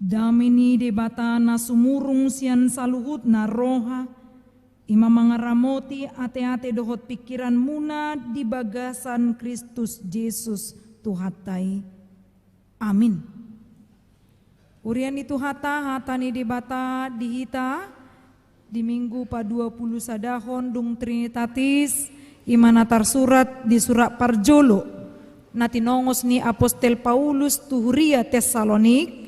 Damini debata na sumurung sian saluhut na roha, ima mangaramoti ate-ate dohot pikiran muna di bagasan Kristus Yesus Tuhatai. Amin. Urian itu hata ni debata dihita di minggu pa 20 sadahon dung Trinitatis imana tarsurat di surat Parjolo natinongos ni Apostel Paulus tuhuria Tesalonik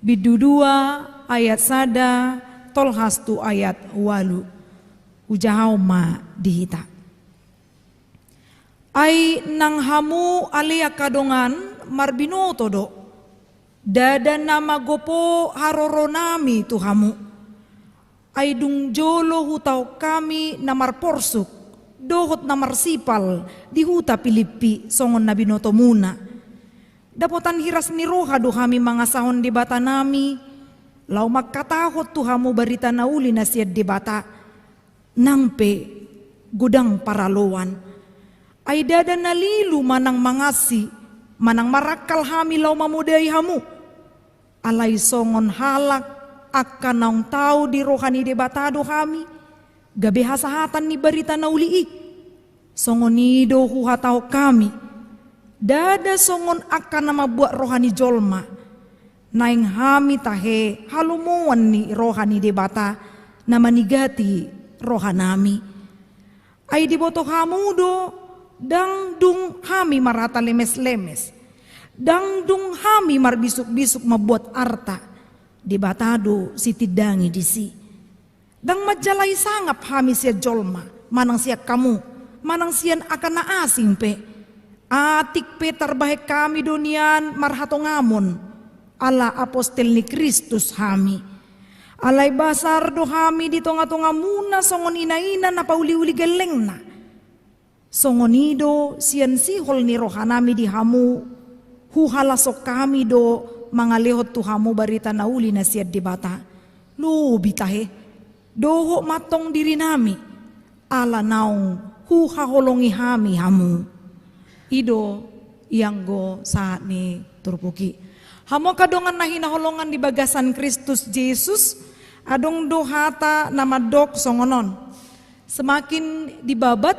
bidudua ayat sada tolhastu ayat walu ujahau ma dihita. Ai nang hamu alia kadongan marbinoto do dada nama gopo haroronami tuhamu ai dung jolo hutau kami namar porsuk dohot namar sipal di huta Pilipi songon nabi noto muna dapotan hiras ni roha do kami mangasahon di bata nami lau makatahot tuhamu barita nauli nasiat di bata nangpe gudang paraloan ai dada nalilu manang mangasi manang marakal hami lau mamudai hamu alai songon halak akan naung tau di rohani debatado kami gabe hasahatan ni barita nauli songon nido huhatau kami dada songon akan nama buat rohani jolma naing hami tahe halumuan ni rohani debata nama nigati rohanami ai diboto hamudo dang dung hami marata lemes-lemes dang dung hami marbisuk-bisuk mabuat arta di batado si tidangi disi dang majalai sangap hami sia jolma manang sia kamu manang sian akan naasing pe atik pe terbaik kami dunian marhato ngamon ala apostel ni Kristus hami alai basar do hami di tonga-tonga muna songon ina-ina na pauli-uli gelengna songonido sian sihol ni rohanami di hamu huhalasok kami do mangalehot tuhamu barita nauli na siad di bata lu bitahe doho matong diri nami ala naung huhaholongi hami hamu ido yang go saat ni turpuki hamo kadongan nahina holongan di bagasan Kristus Yesus adong dohata nama dok songonon semakin dibabat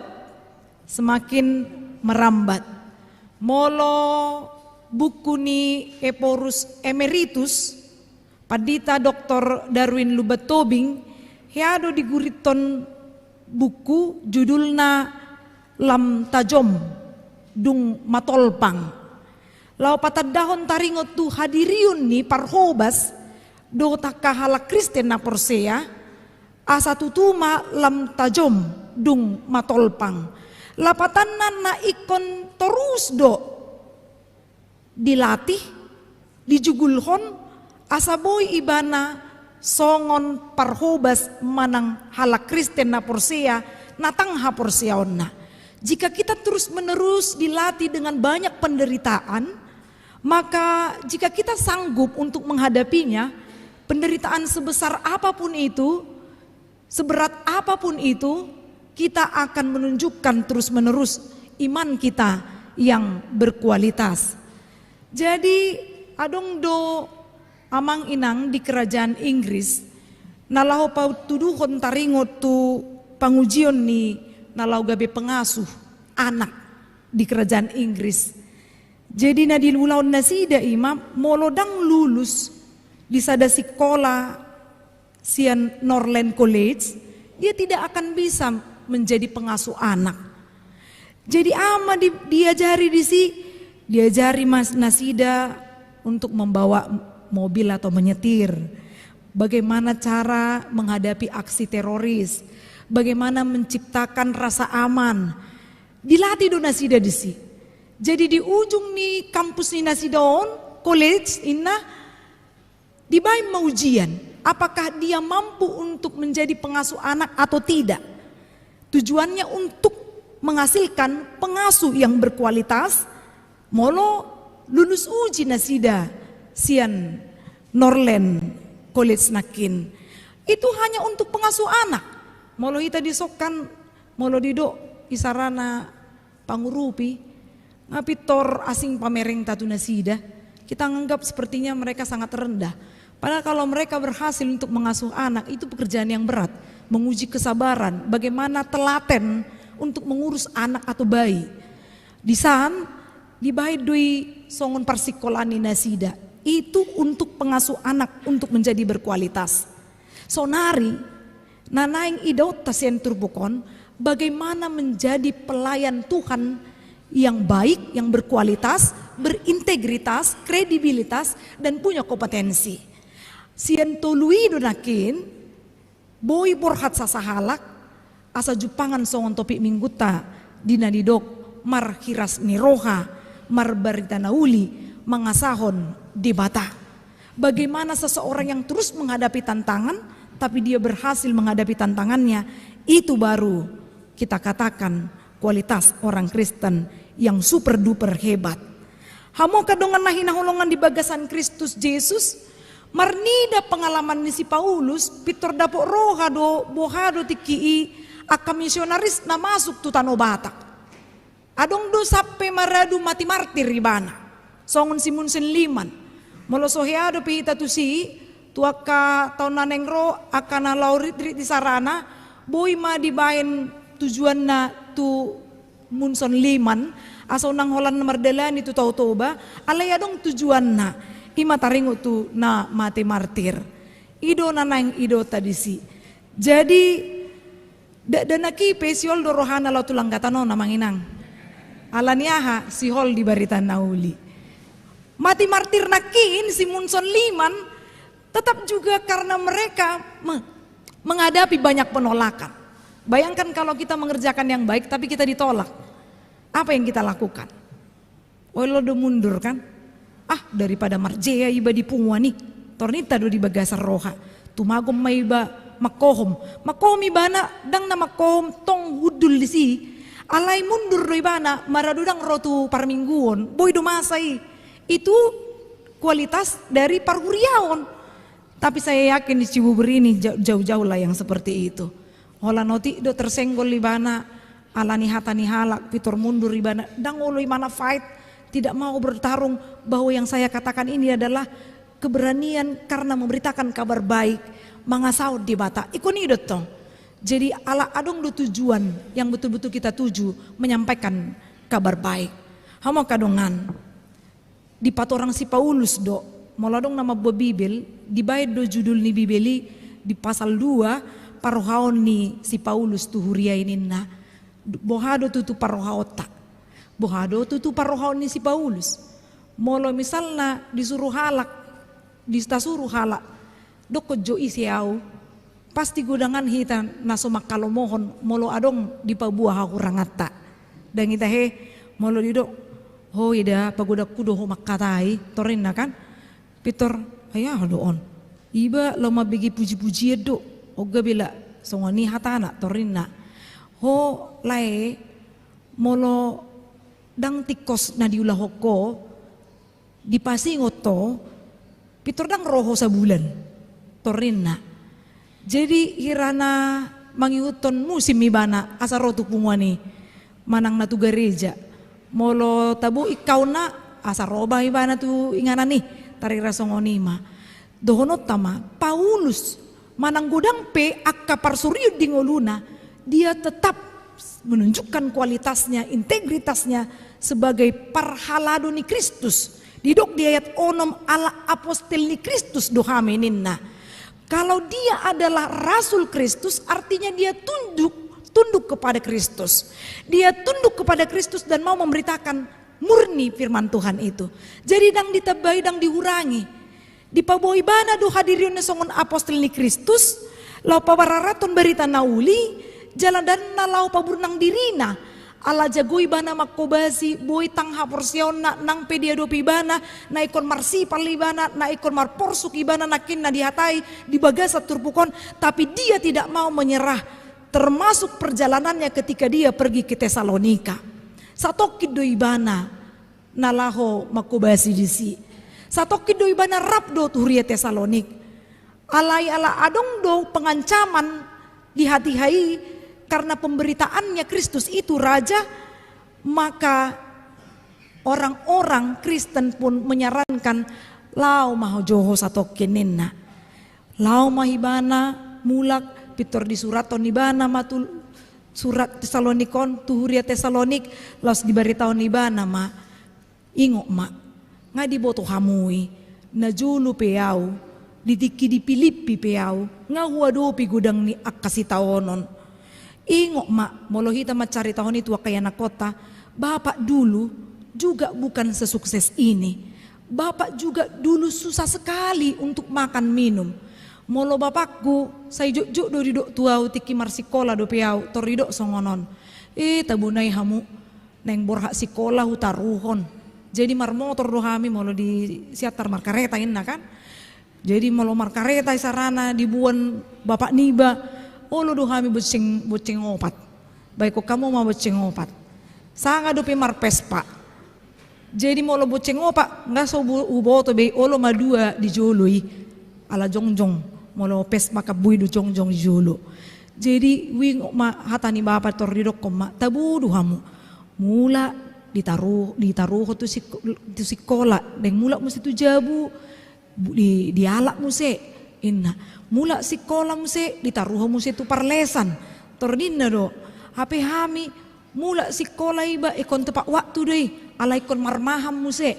semakin merambat molo buku ni Eporus Emeritus Padita Dr. Darwin Lubat Tobing hiado diguriton buku judulna Lam Tajom dung matolpang lau patadahon taringot tu hadiriun ni parhobas do takahala Kristen na porsea asa tutuma lam tajom dung matolpang lapatanan na ikon terus do dilatih dijugulhon asaboy ibana songon parhobas manang hala Kristen na porsea natangha porseaon na jika kita terus menerus dilatih dengan banyak penderitaan maka jika kita sanggup untuk menghadapinya penderitaan sebesar apapun itu seberat apapun itu kita akan menunjukkan terus menerus iman kita yang berkualitas. Jadi adong do amang inang di kerajaan Inggris nalau pau tuduhon taringot tu pangujion ni nalau gabe pengasuh anak di kerajaan Inggris. Jadi nadil ulaun nasida imam molodang lulus di sada sekolah sian Norland College dia tidak akan bisa menjadi pengasuh anak. Jadi ama diajari diajari mas nasida untuk membawa mobil atau menyetir, bagaimana cara menghadapi aksi teroris, bagaimana menciptakan rasa aman. Dilatih do nasida disi. Jadi di ujung ni kampus ni Nasidaon College inna dibaim ujian, apakah dia mampu untuk menjadi pengasuh anak atau tidak. Tujuannya untuk menghasilkan pengasuh yang berkualitas. Molo lulus uji nasida sian Norland College nakin. Itu hanya untuk pengasuh anak. Molo ita disokkan molo dido isarana pangurupi ngapitor asing pamereng tatu nasida. Kita anggap sepertinya mereka sangat rendah. Padahal kalau mereka berhasil untuk mengasuh anak, itu pekerjaan yang berat, menguji kesabaran, bagaimana telaten untuk mengurus anak atau bayi. Di sana dibayar doi songon parsikolani nasida, itu untuk pengasuh anak untuk menjadi berkualitas. Sonari nanaing idot tasien turbukon, bagaimana menjadi pelayan Tuhan yang baik, yang berkualitas, berintegritas, kredibilitas, dan punya kompetensi. Sien tului donakin, boy borhat sasahalak, asa jupangan songon topik mingguta, dina didok, mar hiras niroha, mar barita nauli, mangasahon di bata. Bagaimana seseorang yang terus menghadapi tantangan, tapi dia berhasil menghadapi tantangannya, itu baru kita katakan kualitas orang Kristen yang super duper hebat. Hamo kadongan nahina holongan di bagasan Kristus Yesus, marnida pengalaman ni si Paulus, pitor dapok rohado, bohado tikii, aka misionaris na masuk tu Tanah Batak. Adong do sape maradu mati martir ribana, songon si Munsen Liman, molosoheado pihita tu si, tuaka tahun nanengro akan laurit di sarana, boy ma dibayan tujuan na tu Munson Liman, asal nang holan mardelan itu tau toba, alay adong tujuan na, ima taringo tu na mati martir, ido na nang ido tadi si. Jadi, danaki pesiol dorohana lau tulang katano namang inang, alaniaha si hol di baritan nauli. Mati martir nakin si Munson Liman, tetap juga karena mereka menghadapi banyak penolakan. Bayangkan kalau kita mengerjakan yang baik tapi kita ditolak. Apa yang kita lakukan? Lo udah mundur kan? Daripada marjea iba di pungwani, tornita do di bagasar roha. Tumagom may iba makohom. Makohom ibana dang na makohom tong hudul di si. Alay mundur do ibana maradudang rotu parmingguon. Boy dumasay. Itu kualitas dari parhuriaon. Tapi saya yakin di Cibubur ini jauh-jauh lah yang seperti itu. Hola noti do tersenggol libana, alani hatani halak, pitor mundur libana, dang olo imana fight, tidak mau bertarung bahwa yang saya katakan ini adalah keberanian karena memberitakan kabar baik, mangasau di bata, ikuni dotong. Jadi ala adong do tujuan yang betul-betul kita tuju menyampaikan kabar baik. Hamo kadongan di patorang si Paulus do, moladong nama buah Bibel, dibayar do judul ni Bibeli di pasal 2. Parohaon ni si Paulus tu huria ini na bohado tu parohaota, bohado tu parohaon ni si Paulus. Molo misalnya disuruh halak, disuruh halak, doko jo isiau, pasti gudangan hitan naso makalomohon molo adong di pabuah kurangata. Dan kita molo didok, ida pagoda kudo makatai torin na kan, pitor ayah doon, iba lama bagi puji-puji do. Oga bila songoni hatana torina ho lae molo dang tikos na diulah hoko dipasingoto pitor dang roho sabulan torina. Jadi hirana mangiuton musim ibana asarotu pungwani manang natu gereja molo tabu ikaw na asaroba ibana tu ingana nih tarira songonima dohonot tama Paulus manang gudang akka parsuriud di ngoluna, dia tetap menunjukkan kualitasnya, integritasnya sebagai parhalado ni Kristus. Didok di ayat onom ala apostel ni Kristus dohameninna. Kalau dia adalah rasul Kristus, artinya dia tunduk kepada Kristus. Dia tunduk kepada Kristus dan mau memberitakan murni firman Tuhan itu. Jadi dang ditabai, dang diurangi. Di paboi bana do hadirin na songon apostel ni Kristus, lau pawararaton berita nauli, jalan dan na lau paburnang dirina, ala jagoi bana makobasi, boy tangha porsion na nang pedia dopi bana, na ikon marsipal ibana, na ikon marporsuk ibana nakin na dihatai, di bagasat turpukon, tapi dia tidak mau menyerah, termasuk perjalanannya ketika dia pergi ke Tesalonika. Satokid do ibana, nalaho makobasi disi. Satoki do ibana rabdo tuhuria Tesalonik. Alai ala adong do pengancaman di hati hai karena pemberitaannya Kristus itu raja, maka orang-orang Kristen pun menyarankan lau maho joho satokenenna. Lau mahibana mulak pitor di suraton ibana matul surat Tesalonikon tuhuria Tesalonik laus dibaritaon ibana ma ingok ma ngadi boto hamui na julu peau ditiki di Pilipi peau nga huadopi gudang ni akasitaonon ingok ma molo hita macari tahun itu wakayana kota bapak dulu juga bukan sesukses ini, bapak juga dulu susah sekali untuk makan minum. Molo bapakku saya juk do ridok tuau tiki marsikola do peau torido songonon. Tabunai hamu neng borhak sikola hutaruhon. Jadi mar motor do hami molo di siatar markareta inna kan. Jadi molo markareta sarana dibuan bapak niba. Olo do hami boceng opat. Baik kok kamu mau boceng opat. Sanga do pe marpespa. Jadi molo boceng opat nggak so uboto be olo madua dijului ala jongjong. Molo pes maka bui du jongjong julu. Jadi wing ma hatani bapa torridok koma tabudu hamu. Mula ditaruh tu sikola deng mula musti tu jabu di alak muse inna. Mula sikola muse ditaruh muse tu parlesan. Tordinna do. HP hami mula sikola iba ikon tepak waktu deh. Ala ikon marmaham muse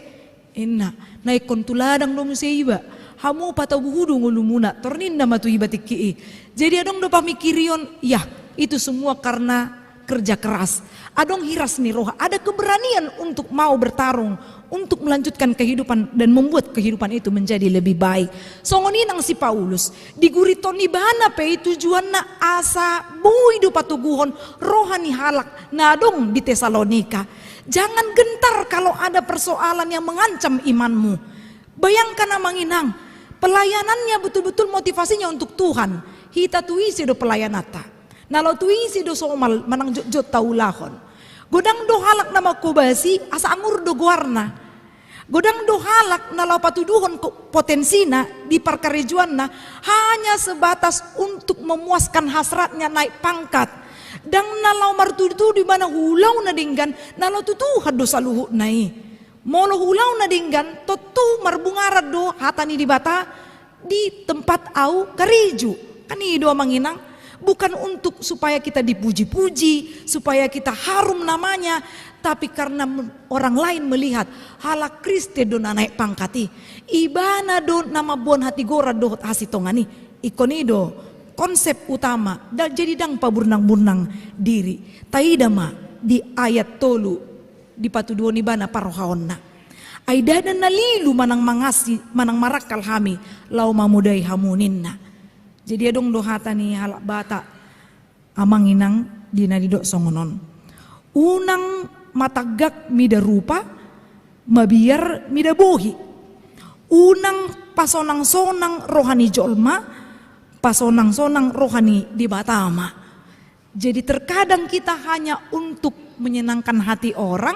inna. Na ikon tuladang do muse iba. Hamu patau buhudu ngulumuna torninda matu ibatiki. Jadi adong do pamikirion, ya itu semua karena kerja keras. Adong hiras nih roh, ada keberanian untuk mau bertarung, untuk melanjutkan kehidupan dan membuat kehidupan itu menjadi lebih baik. Songoninang si Paulus diguriton ibana pe tujuan na asa bui do patuguhon rohani halak na adong di Tesalonika. Jangan gentar kalau ada persoalan yang mengancam imanmu. Bayangkan amanginang, pelayanannya betul-betul motivasinya untuk Tuhan. Hita tuisi do pelayanata. Nalau tuisi do somal manang jot taulahon. Godang do halak nama kubasi asa angur do guarna. Godang do halak nalau patuduhon potensina di parkarejuanna hanya sebatas untuk memuaskan hasratnya naik pangkat. Dan nalau martudu di mana hulau na dinggan nalau tutuhan dosa luhut nai. Molo hulau na dinggan totu marbungarad do hatani di bata di tempat au kariju. Kan ido manginang bukan untuk supaya kita dipuji-puji, supaya kita harum namanya, tapi karena orang lain melihat hala Kriste do na naik pangkati. Ibana do nama bon hati gora do hasitongani. Ikonido konsep utama dan jadi dang paburnang-burnang diri. Taidama di ayat tolu di patuduon ibana parohaonna. Aida dan nalilu manang mangasi manang marakal hami lau mamudai hamuninna. Jadi adong dohata ni halak bata amanginang dinadidok songonon. Unang matagak mida rupa mabiar mida bohi. Unang pasonang-sonang rohani jolma pasonang-sonang rohani di batama. Jadi terkadang kita hanya untuk menyenangkan hati orang,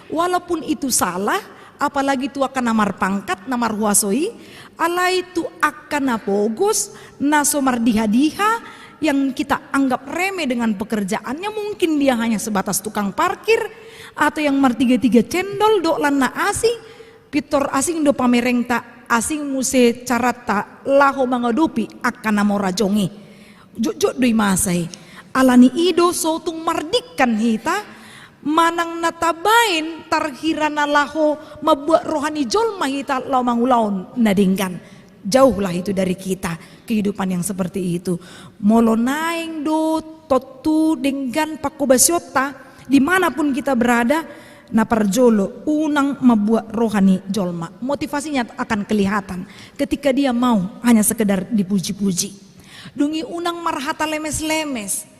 walaupun itu salah, apalagi itu akan namar pangkat, namar huasoi, ala itu akan napogos, nasomar diha-diha, yang kita anggap remeh dengan pekerjaannya, mungkin dia hanya sebatas tukang parkir, atau yang martiga-tiga cendol, do lana asing, pitor asing do pamereng tak asing muse carata laho mangadupi akan namorajongi, jujur doi masai. Alani ido sotung mardikan hita manang natabain tarhirana laho mabuat rohani jolma hita lau mangulaon nadingkan. Jauhlah itu dari kita kehidupan yang seperti itu. Molo naing do totu dengan pakobasyota dimanapun kita berada naparjolo unang mabuat rohani jolma. Motivasinya akan kelihatan ketika dia mau hanya sekedar dipuji-puji. Dungi unang marhata lemes-lemes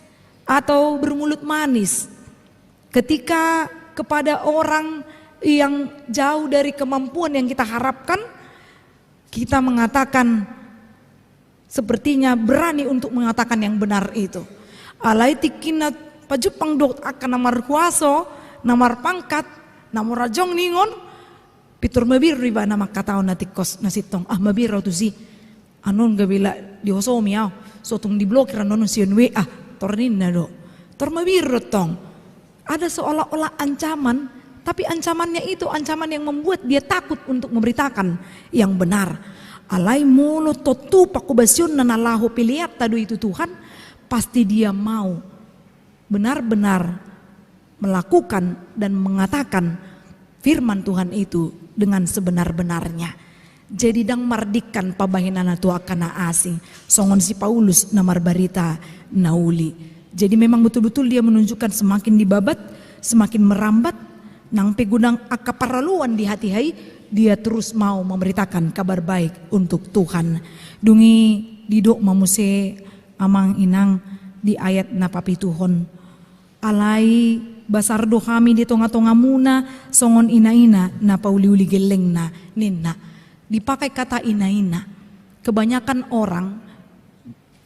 atau bermulut manis ketika kepada orang yang jauh dari kemampuan yang kita harapkan, kita mengatakan sepertinya berani untuk mengatakan yang benar itu. Alai tikina pajupang dot akan namar kuaso, namar pangkat, namar rajong ningon, pitur mabir riba nama kataon natikos nasitong mabir tu si anon gabila dihosomi sotong diblokir anon sion WA tornin na do. Tormabir tong. Ada seolah-olah ancaman Tapi ancamannya itu ancaman yang membuat dia takut untuk memberitakan yang benar. Alai mulu totu pakubasyun nanalahu pilihat tadu itu Tuhan, pasti dia mau benar-benar melakukan dan mengatakan firman Tuhan itu dengan sebenar-benarnya. Jadi dang mardikan pabahinana tu akana asing. Songon si Paulus namar barita nauli. Jadi memang betul-betul dia menunjukkan semakin dibabat, semakin merambat, nang pegudang akaparaluan di hati hai, dia terus mau memberitakan kabar baik untuk Tuhan. Dungi didok mamuse amang inang di ayat napapituhon. Alai basardo kami di tonga-tonga muna songon ina-ina na pauli-uli geleng na ninna. Dipakai kata ina-ina. Kebanyakan orang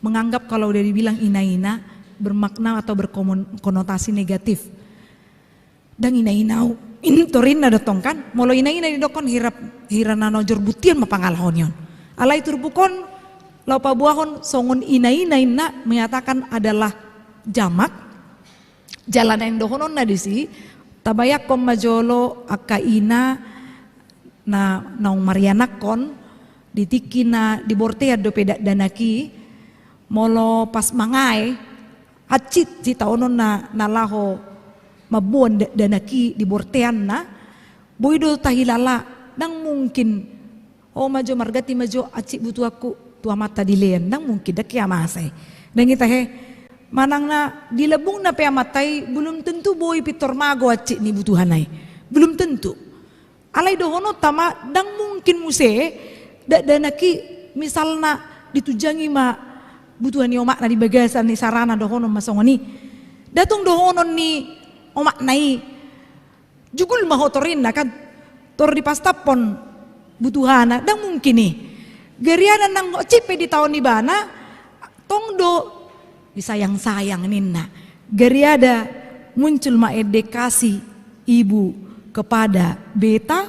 menganggap kalau udah dibilang ina-ina bermakna atau berkonotasi negatif. Dan ina-inau intorin na datong kan molo ina-ina didokon hirana nojor butian mapangalahon yon. Alai turbukon lau pabuahon songon ina-ina menyatakan adalah jamak jalan yang dohonon na disi tabayak kom majolo akaina na naung marianakon ditiki na dibortea do peda danaki molo pas mangai acit si taonon na nalaho mabuan danaki dibortean na boydo tahilala nang mungkin majo margati majo acit butuh aku tua mata dilean nang mungkin dak kiamasay nang kita manang na dilebung na peamatay belum tentu boy pitor mago acit ni butuhanay belum tentu alay dohono tama dang mungkin muse danaki misalna ditujangi ma butuhan ni omak na di bagasan ni sarana dohono masongoni datong dohono ni omak nai jugul mahotorin na kan tor di pastapon butuhana dang mungkin nih geriana nang cipe di tahun ni bana tongdo disayang-sayang ninna geriada muncul maedekasi ibu kepada beta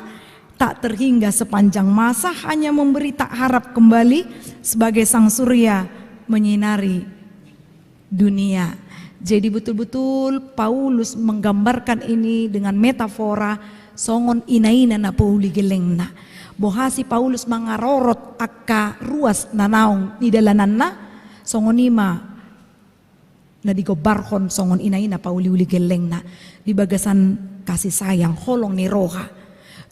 tak terhingga sepanjang masa hanya memberi tak harap kembali sebagai sang surya menyinari dunia. Jadi betul-betul Paulus menggambarkan ini dengan metafora songon ina-ina na pauli gelengna. Bohasi Paulus mangarorot akka ruas nanaong nidalanan na songonima na digobarhon songon ina-ina pauli-uli gelengna. Di bagasan kasih sayang holong ni roha.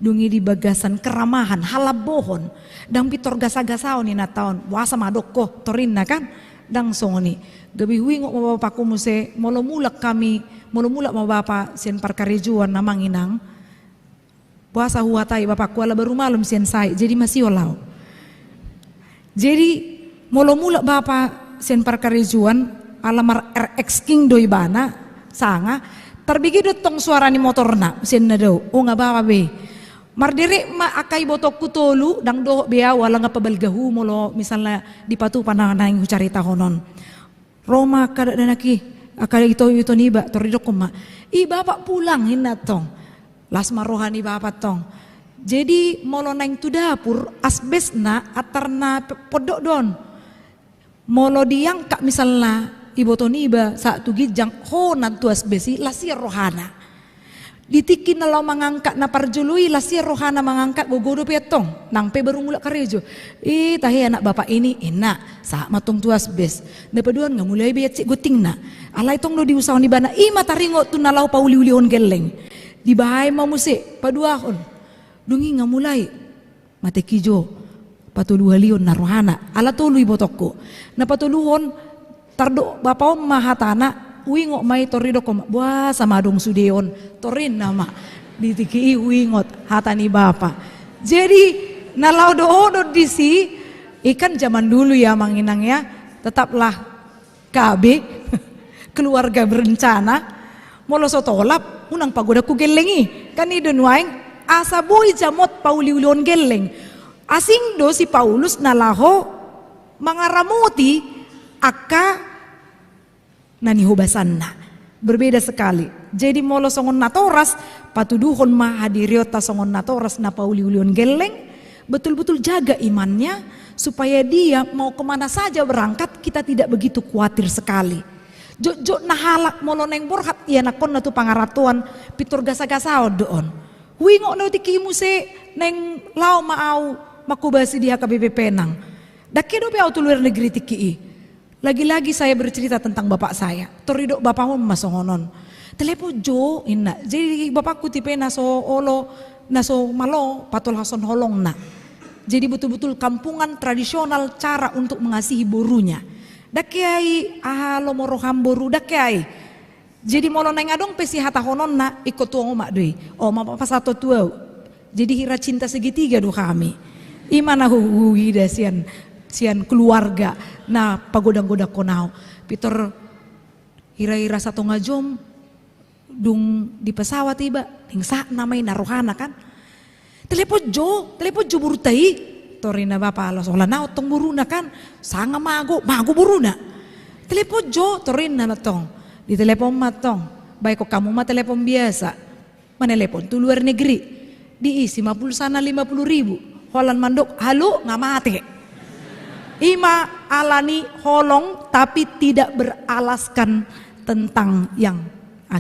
Dungi di bagasan keramahan halabohon. Dang pitor gasa-gasao ni nataon. Wasa madoko torin na kan. Dang songoni. Gabi huwing mo bapak kumuse molo mulak mo bapak sen parkarejuan namang inang puasa huatai bapak kuala baru malam sen sai jadi masih olau jadi molo mulak bapak sen parkarejuan alamar RX King doi bana sanga terbigi dotong suara ni motorna sen nadau nga bapak be mardiri ma akai botok kutolu dang do bea wala nga pabalgahu molo misalnya dipatu panang carita honon Roma kada danaki akada ito niba toridok kuma i bapak pulang hinatong las marohani bapak tong jadi molo naing tu dapur asbes na atarna podok don molo diangkat misalnya ibu niba saat tu gijang ho nantu asbesi lasir rohana ditikin nalau mangangkat na parjului lasir rohana mangangkat gogodo petong nang pe baru mulak karejo tahi anak bapak ini enak saat matong tuas bes dapaduan nga mulai biat cik guting na alay tong lo diusahawan di bana mataringo tu nalau pauli-ulihon geleng di bahaya mau musik paduahon dungi nga mulai mate kijo patuluhalion na rohana ala tului botokko na patuluhon tardo bapaon mahatana wingot mai torido koma buah sama dong sudeon torin nama ditiki wingot hatani bapa jadi nalau do disi ikan zaman dulu ya manginang ya tetaplah KB keluarga berencana molo sotolap unang pagoda ku gelengi kan idon waing asa boy jamot pauliulion geleng asing do si Paulus nalaho mangaramuti akka nani hubasan na berbeda sekali jadi molo songon natoras patuduhon ma hadiriota songon natoras na pauliulion geleng betul-betul jaga imannya supaya dia mau kemana saja berangkat kita tidak begitu khawatir sekali Jo nahalak molo neng borhat iya nakon na tu pangaratuan pitur gasa-gasa doon. Wingo na tiki muse neng lao maau makubasi dia KBP Penang. Dakido pe auto luar negeri tiki. Lagi-lagi saya bercerita tentang bapak saya. Torido bapak hon masongonon. Telepo jo inna. Jadi bapakku tipe naso olo naso malo patol hason holong na. Jadi betul-betul kampungan tradisional cara untuk mengasihi borunya. Dakiai ahalo moroham boru dakiai. Jadi molo neng adong pesi hata honon na ikut tuang mak doi. Oh ma papa satu tua. Jadi hira cinta segitiga do kami. Imana hui sian keluarga. Nah pagoda-goda konau. Peter hira-hira satu ngajom dung di pesawat tiba. Tingsa namanya narohana kan. Telepon jo burutai. Torina bapa ala sola na otong buruna kan sanga mago buruna. Telepon jo torina matong di telepon matong. Baik kok kamu mah telepon biasa. Menelepon tuh luar negeri diisi mah pulsana 50.000. Holan mandok halo nggak mati. Ima alani holong tapi tidak beralaskan tentang yang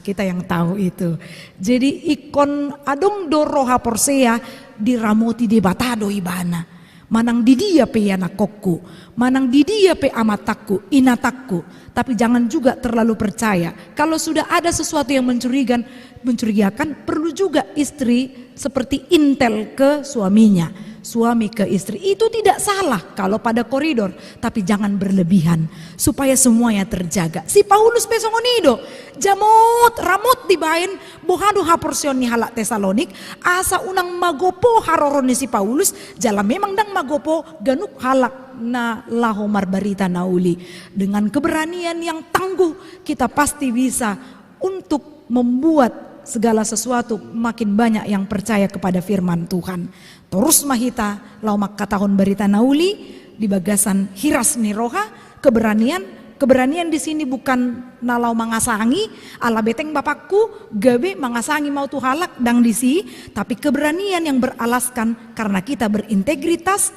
kita yang tahu itu. Jadi ikon adong doroha porsea diramoti di batado ibana. Manang di dia pe anakku, manang di dia pe amatakku, inatakku. Tapi jangan juga terlalu percaya. Kalau sudah ada sesuatu yang mencurigakan, perlu juga istri seperti intel ke suaminya, suami ke istri. Itu tidak salah kalau pada koridor, tapi jangan berlebihan supaya semuanya terjaga. Si Paulus besongonido, jamot ramot dibain bohado haporsion ni halak Tesalonik, asa unang magopo haroroni si Paulus, jala memang dang magopo ganuk halak na lahomar barita nauli. Dengan keberanian yang tangguh kita pasti bisa untuk membuat segala sesuatu makin banyak yang percaya kepada firman Tuhan. Terus mahita laumak katahon barita nauli di bagasan hiras niroha keberanian di sini bukan nalau mangasangi ala beteng bapakku gabe mangasangi mau tuh halak dang disi, tapi keberanian yang beralaskan karena kita berintegritas,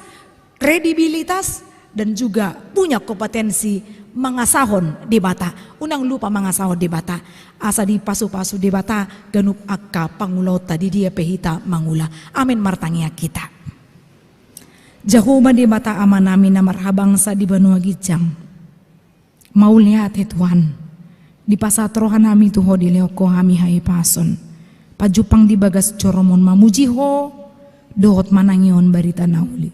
kredibilitas dan juga punya kompetensi mangasahon di bata. Unang lupa mangasahon di bata. Asa di pasu-pasu di bata ganup akka pangulota di dia pehita mangula. Amin martangia kita. Jahuma di bata amanami na marhabangsa di Banua Gijang. Mau lihat Tuhan. Di pasatrohan nami tuho di leoko hami hai pason. Pajupang di bagas coromon mamujiho dohot manangion barita nauli.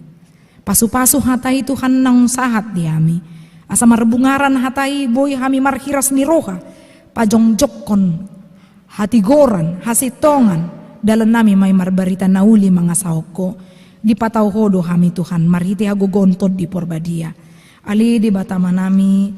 Pasu-pasu hatai Tuhan nang sahat diami. Asa marbungaran hatai boy hami marhiras niroha. Pajong jokon hati goran hasitongan dalam nami may marbarita nauli mga saoko. Di patau hodo hami Tuhan marhiti hago gontod di porbadia. Ali di batama nami